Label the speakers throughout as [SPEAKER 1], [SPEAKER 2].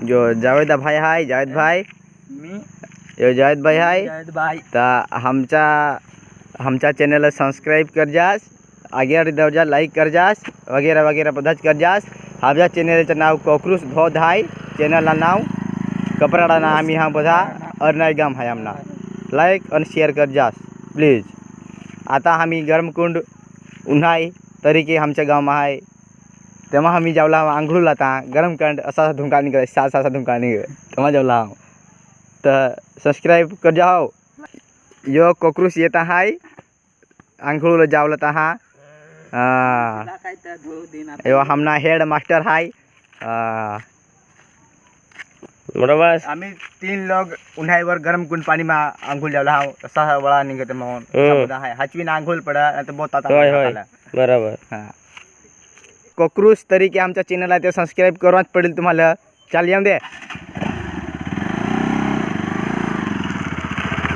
[SPEAKER 1] जो जावेद भाई हाय, जावेद भाई
[SPEAKER 2] मी
[SPEAKER 1] यो जावेद भाई हाय.
[SPEAKER 2] जावेद भाई
[SPEAKER 1] तर आमच्या चॅनलला सबस्क्राईब कर जास, आगे जाऊ जा, लाईक कर जास, वगैरे वगैरे बधाच कर जास. आमच्या चॅनलचं नाव कोकरूस धोध हाय. चॅनलला नाव कपराडाना आम्ही हा बधा अरनाई गाम हाय. आमना लाईक आणि शेअर कर जास प्लीज. आता आम्ही गरमकुंड उन्हाळी तरीके आमच्या गावाમાં आहे. तेव्हा आम्ही जेवला आंघोळीला आता गरमकुंड असा धुंका निघाला, सहा धुंका निघ तेव्हा जेवला. तर सबस्क्राईब कर जाओ. यो कोकरूस येता हाय आंघोळीला जावला ता हा. यो हमना हेड मास्टर हाय.
[SPEAKER 3] बरोबर.
[SPEAKER 1] आम्ही 3 लोग उन्हाळीवर गरमकुंड पाणी मा आंघोळ जावला हा. असा वळा निघते म्हणून हाय. हाचवीन आंघोळ पडा तर बहुत आता
[SPEAKER 3] बरोबर.
[SPEAKER 1] हां, कोकरूस तरीके आमच्या चॅनलला ते सबस्क्राईब करावंच पडेल तुम्हाला. चाल येऊ दे.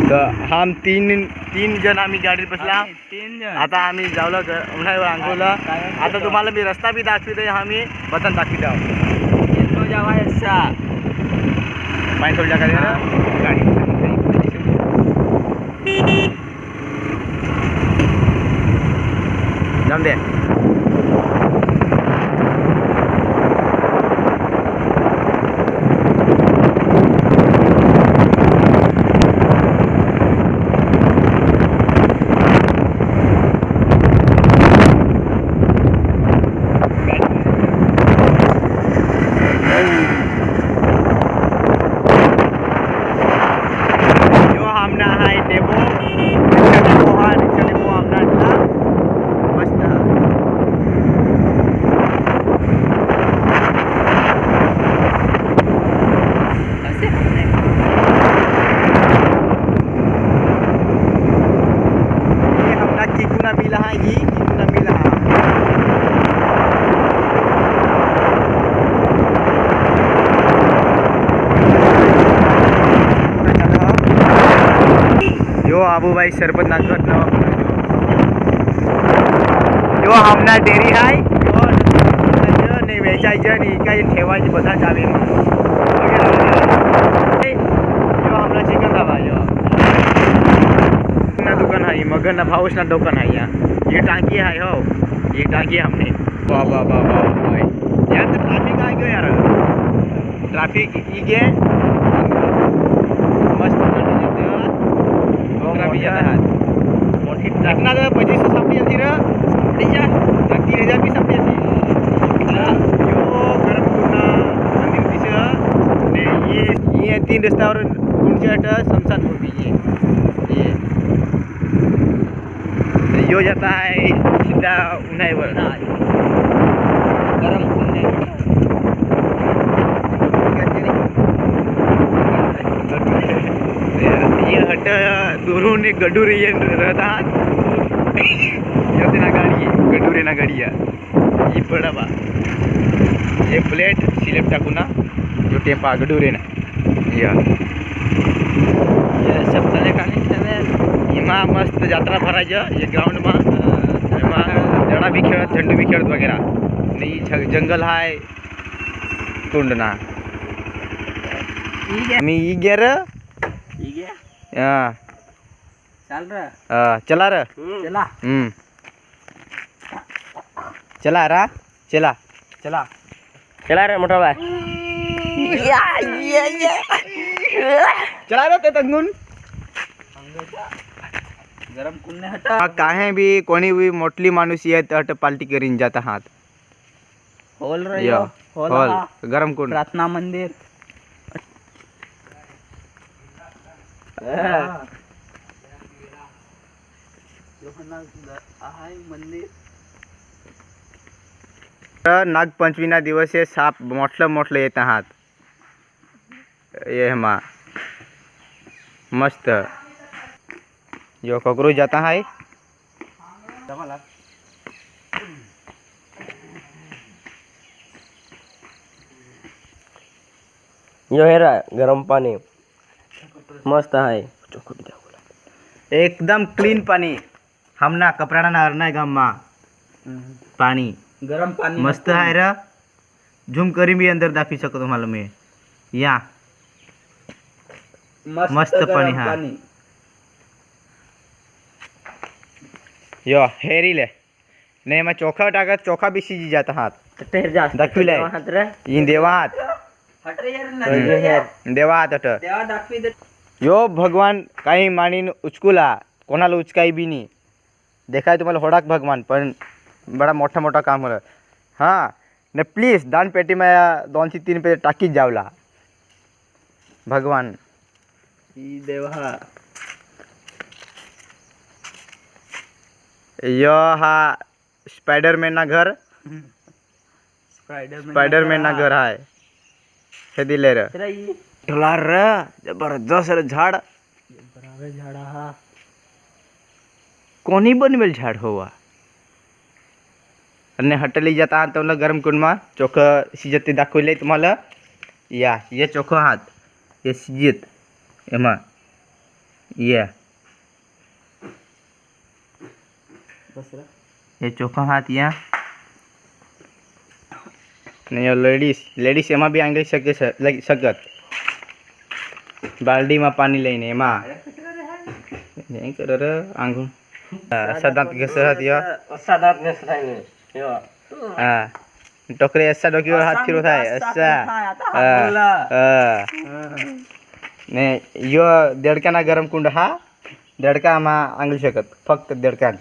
[SPEAKER 1] तर हम तीन जण आम्ही गाडीत बसला.
[SPEAKER 2] 3 जण.
[SPEAKER 1] आता आम्ही जावलं उन्हाळीवर आंघोळला. आता तुम्हाला मी रस्ता बी दाखविते, आम्ही बटन दाखवित आहोत.
[SPEAKER 2] येतो जावा असा
[SPEAKER 1] पाणी थोडी गाडी जाऊन दे. आबू भाई सरपंच नागत जो हमना डेरी हाय. नाही वेचायचं आणि काही ठेवायची बधा जावे. जो हमना चिकन धाबा जो ना दुकान है. मगर ना भावस ना दुकान है. यहाँ ये टांकी है. हो ये टांकी हमने. वाह वाह वाह वाह यार. तो ट्रॅफिक आहे गं यार. ट्रॅफिक इगे मस्त मोठी टाकना 2500 सापडी होती र. सापडीच्या 3000 बी सापडी होती. यो गरमकुंड मंदिर दिसं ने ये 3 रस्त्यावर कुंडचट समसान होती. ये यो जाता है सीधा उन्हाळीवर.
[SPEAKER 2] गरमकुंड
[SPEAKER 1] ये हट दुरून एक गडूर ये रहतात. ना गाडी गडूरे ना गाडी ये पडा बा. ये प्लेट सिलेक्ट टाकू ना जो टेपा गडूरे ना ये
[SPEAKER 2] सब कले काढले सगळे.
[SPEAKER 1] एमा मस्त यात्रा भरायचं. ये ग्राउंड मा जडा बी खेळत, झेंडू बी खेळत वगैरे. नाही जंगल हाय कुंड ना. मी ई गेर
[SPEAKER 2] चाल र.
[SPEAKER 1] चला र.
[SPEAKER 2] चला
[SPEAKER 1] चला रा. चला चला
[SPEAKER 3] चला रे मोठा भाई.
[SPEAKER 1] चला रे ते तंगून.
[SPEAKER 2] गरमकुंड हटा.
[SPEAKER 1] काहे बी कोणी बी मोठली माणूस येत हट पालटी करीन जात आहात.
[SPEAKER 2] होल रे
[SPEAKER 1] यो
[SPEAKER 2] होल
[SPEAKER 1] हॉल
[SPEAKER 2] हा.
[SPEAKER 1] गरमकुंड.
[SPEAKER 2] प्रार्थना मंदिर. मंदिर
[SPEAKER 1] नागपंचमीना दिवस हे साप मोठलं येत आहात. ये मा मस्त यो कोकरू जाता है.
[SPEAKER 3] यो हेरा गरम पाणी मस्त आहे.
[SPEAKER 1] एकदम क्लीन पाणी. हमना कपराडा अरनाई गाममा पाणी
[SPEAKER 2] गरम पाणी
[SPEAKER 1] मस्त आहे र. झूम करी मी अंदर दाखवी शकतो तुम्हाला मी. यहाँ मस्त
[SPEAKER 2] गरम
[SPEAKER 1] पाणी, हा.
[SPEAKER 2] पाणी.
[SPEAKER 1] यो हेरी ले ने एमा ચોખા टाकत ચોખા बी शिजी जाता हात
[SPEAKER 3] ठेर जास्त
[SPEAKER 1] दाखविलंय.
[SPEAKER 3] हात रे
[SPEAKER 1] इन देवा हात
[SPEAKER 2] हट रे यार,
[SPEAKER 3] हम्म.
[SPEAKER 2] नाही यार.
[SPEAKER 1] देवा हात अट
[SPEAKER 2] देवा दाखवी दे.
[SPEAKER 1] यो भगवान काही मानीन उचकुला कोणाला उचकाई बी नाही देखाय तुम्हाला होडाक भगवान पण बडा मोठा मोठा काम कर हां ने प्लीज दान पेटी में 2 से 3 पे टाकीच जावला भगवान
[SPEAKER 2] ही देवा.
[SPEAKER 1] यो हा स्पायडरमॅन ना घर स्पायडरमॅन ना घर आहे हे दिले र ठोला र जबरदस्त र झाड
[SPEAKER 3] बराबर झाडा हा
[SPEAKER 1] कोणी बनवेल झाड होवा અને હટેલી જતા તમને ગરમ કુંડમાં ચોખ્ખો સિજતી દાખવી લઈ तुम्हाला या ये ચોખ્ખો હાથ ये સિજત એમાં ये ये ચોખ્ખો હાથ यहाँ ને यो લેડીઝ એમાં બી આંગળી શકે છે લઈ શકત બાલડીમાં પાણી લઈને એમાં નહીં કરો રે આંગળ સદાંત ઘસત યો
[SPEAKER 3] सादात नसलाय यो
[SPEAKER 1] હા ટોકરી એસા ડોક્યો હાથ ફીરો થાય એસા ને યો દેડકાના ગરમ કુંડ હા દેડકામાં આંગળી શકત ફક્ત દેડકા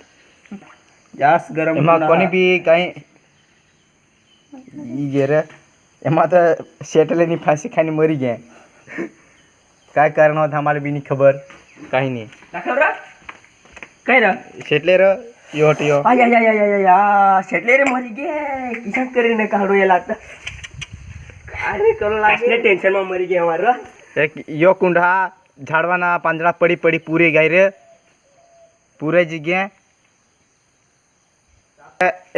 [SPEAKER 2] जास्त गरम
[SPEAKER 1] એમાં કોની બી કાંઈ ઈ ઘેરે એમાં તો શેટલેની ફાંસી ખાઈને મરી ગયા काय कारण होत आम्हाला बी नाही खबर काही नाही
[SPEAKER 3] दाखव रे काय रे
[SPEAKER 1] शेटले र यो हट यो
[SPEAKER 3] आय आय आय आय आय शेटले रे मरी गे किसान કરીને કાઢો એ લાગતા અરે કરો લાગે ટેન્શન માં મરી ગયા અમારો
[SPEAKER 1] एक यो कुंड हा झाडवाना પાંદડા પડી પડી પૂરે ગાય રે પૂરે જગ્યા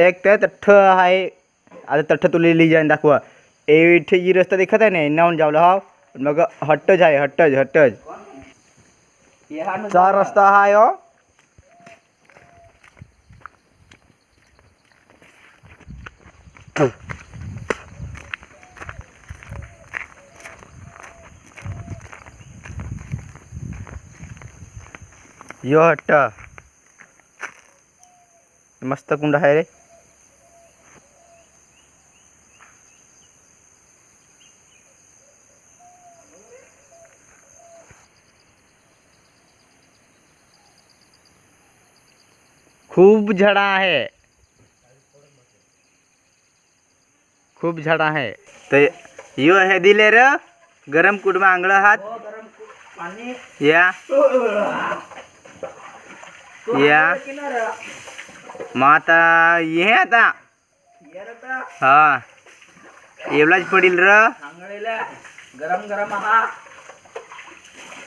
[SPEAKER 1] एक ते तठ्ठ आहे आता तठ्ठ तुला ली जाईन दाखवा इथे जी रस्ता दिखत आहे ना नावून जावला हा मग हट्टच आहे हट्टच चार रस्ता हा यो यो हट्ट मस्त कुंड आहे रे खूप झाडा आहे खूप झाडा आहे तर यो हे दिले र गरम कुंड में आंगळ हात या या माता ये आता हा एवढाच पडील र
[SPEAKER 2] आंगळीला गरम गरम हा.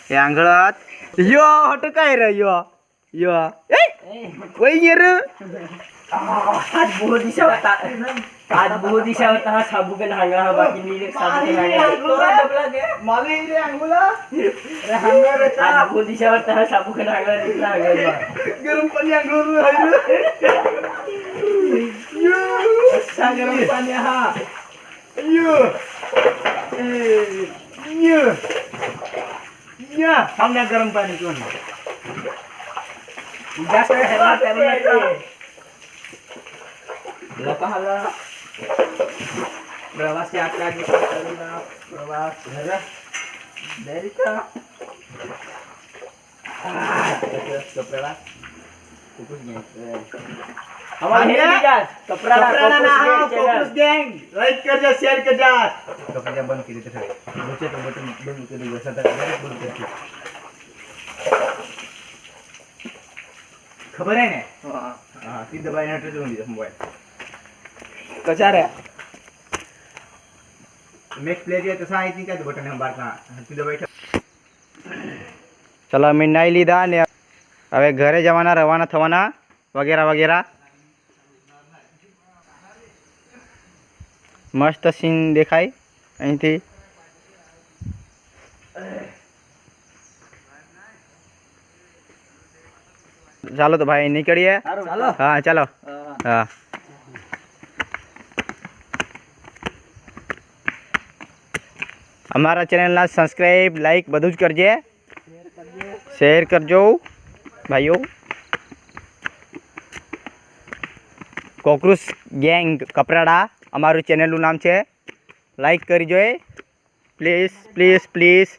[SPEAKER 1] हे आंगळात यो हट काय र यो यो वही ये र
[SPEAKER 3] आज बहुत दिशा होता हा साबू के नांगा हा बाकी नीले साबू के नांगा
[SPEAKER 2] मागे रे अंगुला
[SPEAKER 3] आज बहुत दिशा होता हा साबू के नांगा निकला गया
[SPEAKER 2] गरम पाणी अंगुल
[SPEAKER 3] अच्छा गरम पाणी हा
[SPEAKER 2] यो यो या
[SPEAKER 3] हमने गरम पाणी कोण जास्त हेला त्याने लोकांना प्रवासी आपला प्रवास घर देरिका प्रवास कुछ नाही हमारे कपड़ा
[SPEAKER 2] फोकस गैंग लाइक कर जा शेयर कर जा
[SPEAKER 1] कपडे बंद केले तर नीचे तो बटन बंद केले जसा तर डायरेक्ट बंद करते खबर आहे ना हां ती दबाई नट ठेवून दे मोबाईल
[SPEAKER 2] कशा रे
[SPEAKER 1] नेक्स्ट प्ले जे तसा आहे ती काय बटन आहे बारका ती दबाई चला मी नाही લીધા ને હવે ઘરે જવાના રવાના થવાના વગેરે વગેરે મસ્ત સીન દેખાય અહીંથી ચાલો તો ભાઈ નીકળીએ
[SPEAKER 2] ચાલો
[SPEAKER 1] હા ચાલો હા અમારા ચેનલના સબસ્ક્રાઈબ લાઈક બધું જ કરજે, શેર કરજો ભાઈઓ. કોકરોચ ગેંગ કપરાડા અમારું ચેનલનું નામ છે. લાઈક કરી જોઈએ પ્લીઝ પ્લીઝ પ્લીઝ.